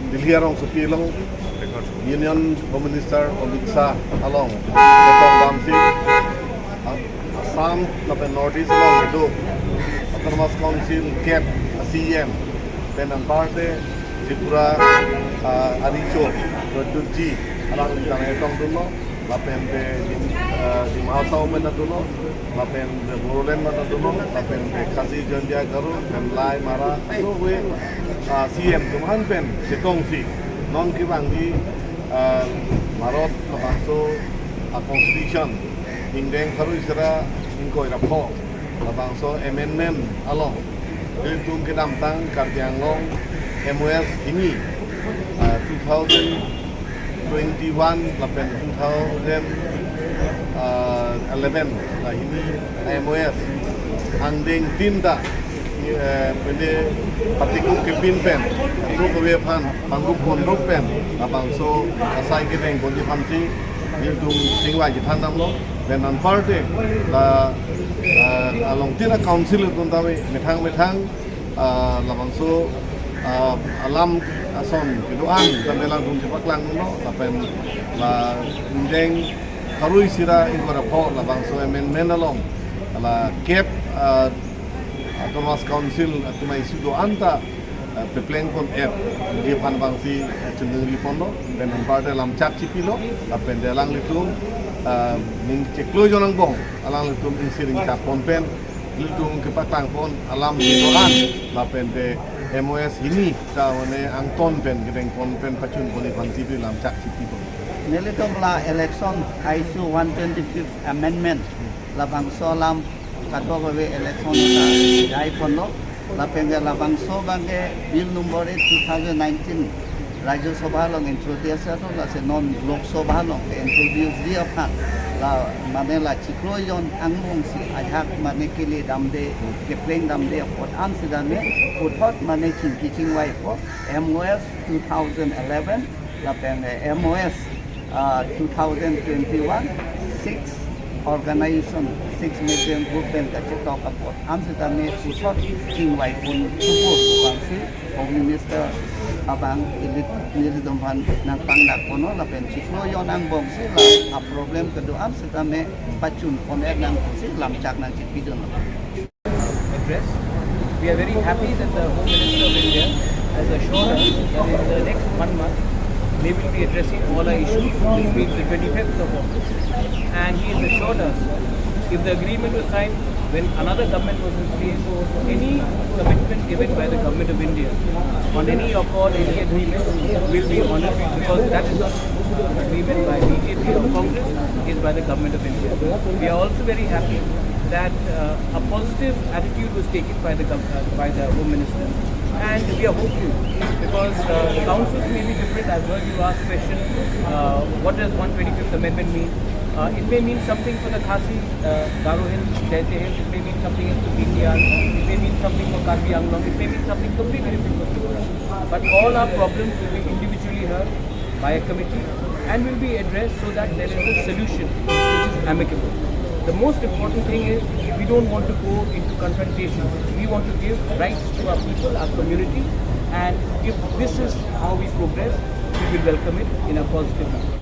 Delhi arong supilong Union Home Minister Amit Shah along Nepal Bamsi Assam lapen Northeast along itu Autonomous Council CAP CEM then ang parte Tripura Aricho Produji alang ditang etong dulo lapen di Mahasau mena dulo lapen Borolen mena dulo lapen Kasi Jandia Garu dan Lai Mara itu we CM kumahan pen setong si non kibanggi Marot labangso Constitution Indeng karu isra ingko irapho labangso amendment along Iltung kedamtang kardianglong MOS ini 2021 lapen 2011 ini MOS andeng tinta pende patikum kepin pen itu kewepan panggung pondok pen labangso asai kebeng kondi pamsi Iltung singwai jitan namlo dan non party la along tira council tuntawi metang labangso alam ason kiduan kamelang dum sepak lang no lapen la indeng harui sira ingora po labangso amendment along la cap Autonomous Council at may sudo anta pepleng kon di panbangsi cenderung lipondo dan parte lam cak cipilo lapen delang litung ning ceklo jonang bong alang litung insiring cak ponpen litung kepatang pon alam didoan lapen de MOS ini tawane angton pen gedeng ponpen pacun poli pansi lam cak cipilo nilitong la election ISU 125th amendment labang solam katwa gawe election ta dai pono lapenge labangso bange bill number 2019 Rajya Sabha long introduce to la se non Lok Sabha long introduce dia pan la manela cikloyon angmong si ajak mane kili damde kepleng damde pot an sidane uthot mane kiching wai po MOS 2011 lapenge MOS 2021 6 organization 6 million group pen kacetok kapot amsitane usot cingwai pun tubuh bangsi Home Minister abang ilit dompan nang pangdak kono lapen ciklo yonang bongsi la a problem kedua amsitane pacun poner nang kursi lamcak nang cipidon address. We are very happy that the Home Minister of India has assured us that in the next 1 month they will be addressing all our issues, which means the 25th of August. And he has assured us, if the agreement was signed when another government was in place, any commitment given by the government of India on any accord, any agreement will be honoured, because that is not agreement by BJP or Congress, is by the government of India. We are also very happy that a positive attitude was taken by the Home Minister. And we are hopeful because councils may be different. I've heard you ask question, what does 125th Amendment mean? It may mean something for the Khasi, Garo Hills, Daite Hills, it may mean something for PTR, it may mean something for Karbi Anglong, it may mean something completely different for Tripura. But all our problems will be individually heard by a committee and will be addressed so that there is a solution which is amicable. The most important thing is we don't want to go into confrontation. We want to give rights to our people, our community, and if this is how we progress, we will welcome it in a positive manner.